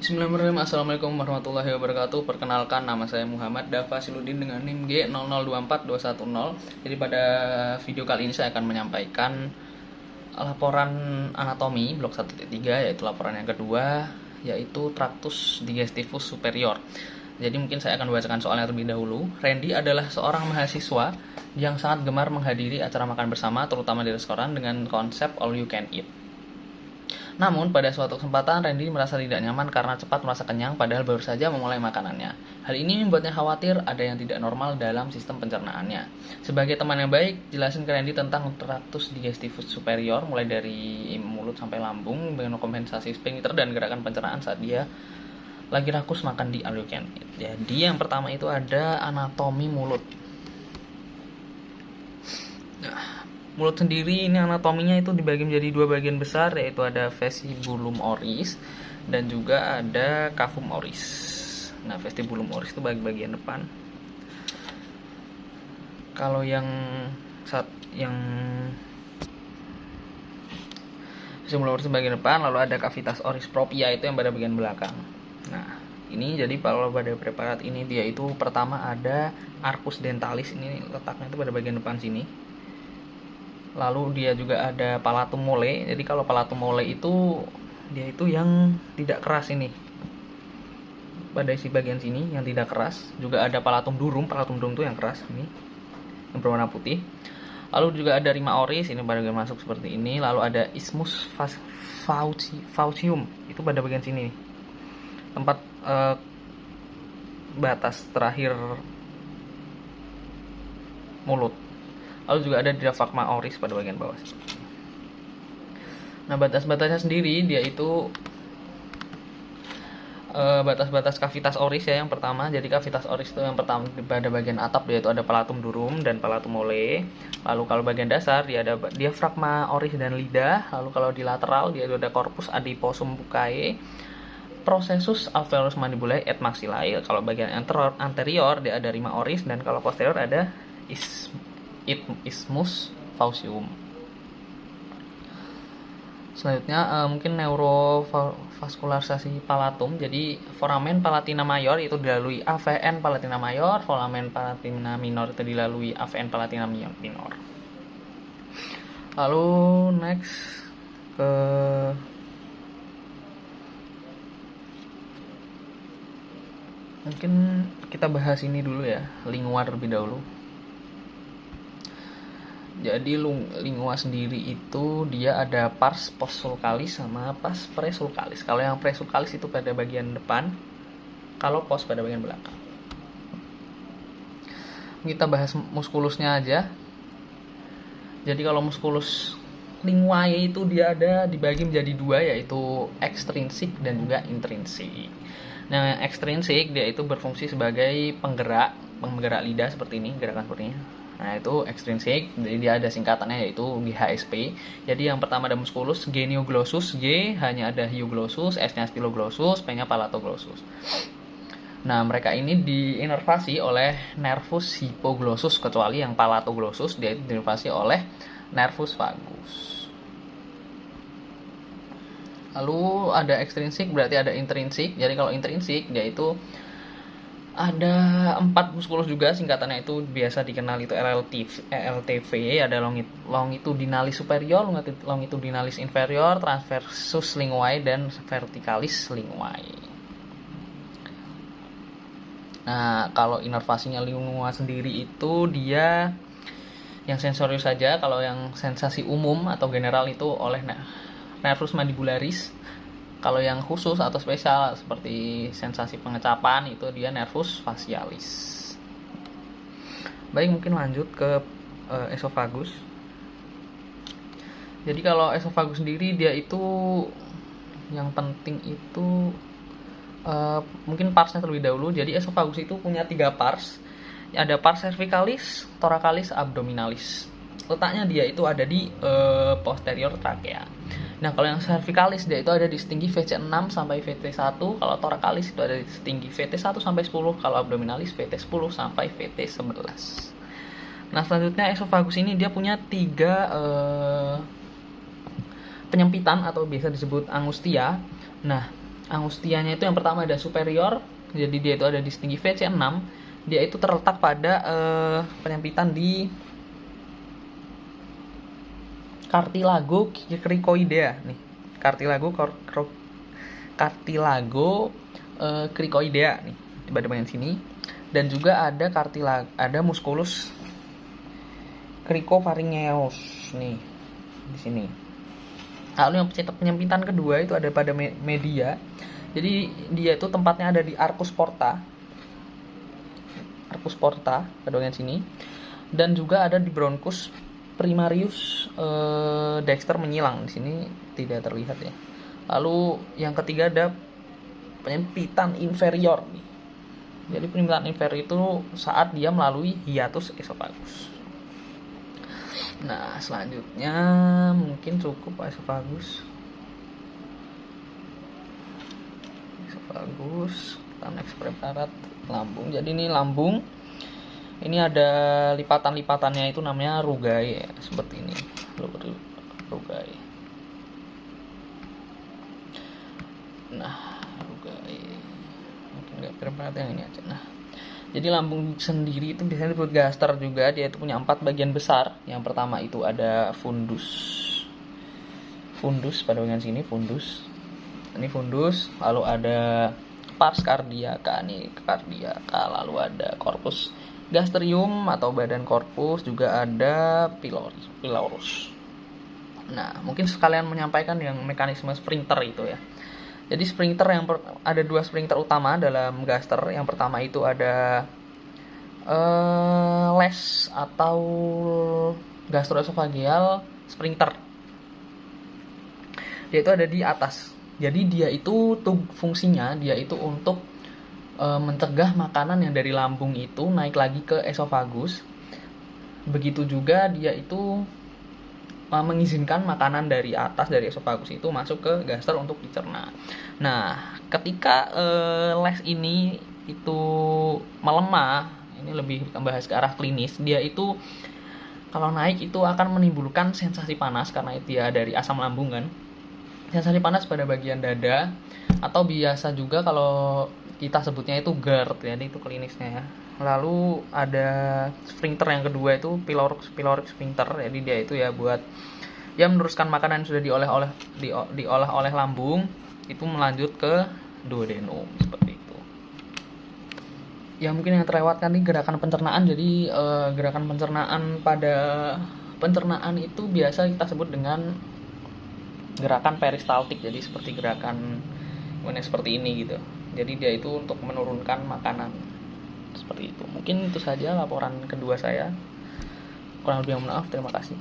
Bismillahirrahmanirrahim. Assalamualaikum warahmatullahi wabarakatuh. Perkenalkan, nama saya Muhammad Dafa Siludin dengan NIM G0024210. Jadi pada video kali ini saya akan menyampaikan laporan anatomi blok 1.3, yaitu laporan yang kedua, yaitu Tractus digestivus superior. Jadi mungkin saya akan membacakan soalnya terlebih dahulu. Randy adalah seorang mahasiswa yang sangat gemar menghadiri acara makan bersama, terutama di restoran dengan konsep all you can eat. Namun, pada suatu kesempatan, Randy merasa tidak nyaman karena cepat merasa kenyang padahal baru saja memulai makanannya. Hal ini membuatnya khawatir ada yang tidak normal dalam sistem pencernaannya. Sebagai teman yang baik, jelasin ke Randy tentang Tractus digestivus superior, mulai dari mulut sampai lambung, dengan kompensasi sphincter dan gerakan pencernaan saat dia lagi rakus makan di all you can eat. Jadi yang pertama itu ada anatomi mulut. Mulut sendiri ini anatominya itu dibagi menjadi dua bagian besar, yaitu ada vestibulum oris dan juga ada cavum oris. Nah, vestibulum oris itu bagian depan. Kalau yang vestibulum oris bagian depan, lalu ada cavitas oris propria itu yang pada bagian belakang. Nah, ini jadi kalau pada preparat ini dia itu pertama ada arcus dentalis, ini letaknya itu pada bagian depan sini. Lalu dia juga ada palatum mole. Jadi kalau palatum mole itu dia itu yang tidak keras ini. Pada isi bagian sini yang tidak keras. Juga ada palatum durum itu yang keras ini. Yang berwarna putih. Lalu juga ada rima oris, ini pada bagian masuk seperti ini. Lalu ada isthmus faucium, itu pada bagian sini. Tempat batas terakhir mulut. Lalu juga ada diafragma oris pada bagian bawah. Nah, batas-batasnya sendiri dia itu batas-batas kavitas oris ya yang pertama. Jadi kavitas oris itu yang pertama pada bagian atap yaitu ada palatum durum dan palatum mole. Lalu kalau bagian dasar dia ada diafragma oris dan lidah. Lalu kalau di lateral dia ada corpus adiposum buccae, processus alveolus mandibulae et maxillae. Kalau bagian anterior dia ada rima oris dan kalau posterior ada isthmus faucium. Selanjutnya mungkin neurovascularisasi palatum. Jadi foramen palatina mayor itu dilalui AVN palatina mayor, foramen palatina minor itu dilalui AVN palatina minor. Lalu next ke mungkin kita bahas ini dulu ya, lingua terlebih dahulu. Jadi lingua sendiri itu dia ada pars postsulcalis sama pars presulcalis. Kalau yang presulcalis itu pada bagian depan, kalau post pada bagian belakang. Kita bahas muskulusnya aja. Jadi kalau muskulus linguae itu dia ada dibagi menjadi dua, yaitu ekstrinsik dan juga intrinsik. Nah, yang ekstrinsik dia itu berfungsi sebagai penggerak lidah seperti ini, gerakan seperti ini. Nah, itu ekstrinsik, jadi dia ada singkatannya yaitu GHSP. Jadi yang pertama ada musculus genioglossus, G hanya ada hyoglossus, S-nya styloglossus, P-nya palatoglossus. Nah, mereka ini diinervasi oleh nervus hypoglossus, kecuali yang palatoglossus dia itu diinervasi oleh nervus vagus. Lalu ada ekstrinsik, berarti ada intrinsik. Jadi kalau intrinsik dia itu ada 4 muskulus juga, singkatannya itu biasa dikenal itu LTV, ada longitudinalis superior, longitudinalis inferior, transversus linguae dan verticalis linguae. Nah, kalau inervasinya lingua sendiri itu dia yang sensorius saja. Kalau yang sensasi umum atau general itu oleh nervus mandibularis. Kalau yang khusus atau spesial seperti sensasi pengecapan itu dia nervus facialis. Baik, mungkin lanjut ke esofagus. Jadi kalau esofagus sendiri dia itu yang penting itu mungkin parsnya terlebih dahulu. Jadi esofagus itu punya 3 pars. Ada pars cervicalis, thoracalis, abdominalis. Letaknya dia itu ada di posterior trachea. Nah, kalau yang cervicalis dia itu ada di setinggi VC6 sampai VT1, kalau thoracalis itu ada di setinggi VT1 sampai 10, kalau abdominalis VT10 sampai VT11. Nah, selanjutnya esofagus ini dia punya 3 penyempitan atau biasa disebut angustia. Nah, Angustianya itu yang pertama ada superior, jadi dia itu ada di setinggi VC6. Dia itu terletak pada penyempitan di cartilago cricoidea nih. Cartilago cricoidea nih pada bagian sini, dan juga ada musculus cricopharyngeus nih di sini. Lalu yang penyempitan kedua itu ada pada media. Jadi dia itu tempatnya ada di arcus porta pada bagian sini, dan juga ada di bronchus primarius dexter menyilang. Di sini tidak terlihat ya. Lalu yang ketiga ada penyempitan inferior nih. Jadi penyempitan inferior itu saat dia melalui hiatus esophagus. Nah, selanjutnya mungkin cukup esophagus. Kita next preparat lambung. Jadi ini lambung. Ini ada lipatan-lipatannya, itu namanya rugae ya, seperti ini. Rugae. Nah, rugae. Mungkin enggak preparat yang ini aja. Nah, jadi lambung sendiri itu biasanya disebut gaster juga. Dia itu punya 4 bagian besar. Yang pertama itu ada fundus. Fundus pada bagian sini, fundus. Ini fundus. Lalu ada pars cardiaca nih, cardiaca. Lalu ada corpus gastrium atau badan korpus. Juga ada pylorus. Nah, mungkin sekalian menyampaikan yang mekanisme sphincter itu ya. Jadi sphincter ada 2 sphincter utama dalam gaster. Yang pertama itu ada les atau gastroesophageal sphincter. Dia itu ada di atas. Jadi dia itu fungsinya dia itu untuk mencegah makanan yang dari lambung itu naik lagi ke esophagus. Begitu juga dia itu mengizinkan makanan dari atas dari esophagus itu masuk ke gaster untuk dicerna. Nah, ketika les ini itu melemah, ini lebih membahas ke arah klinis, dia itu kalau naik itu akan menimbulkan sensasi panas karena dia dari asam lambung kan. Sensasi panas pada bagian dada, atau biasa juga kalau kita sebutnya itu GERD, jadi itu klinisnya ya. Lalu ada sphincter yang kedua itu pyloric sphincter. Jadi dia itu ya buat ya meneruskan makanan yang sudah diolah oleh lambung itu melanjut ke duodenum seperti itu. Ya mungkin yang terlewatkan nih gerakan pencernaan. Jadi gerakan pencernaan pada pencernaan itu biasa kita sebut dengan gerakan peristaltik. Jadi seperti gerakan seperti ini gitu. Jadi dia itu untuk menurunkan makanan. Seperti itu. Mungkin itu saja laporan kedua saya. Kurang lebih mohon maaf. Terima kasih.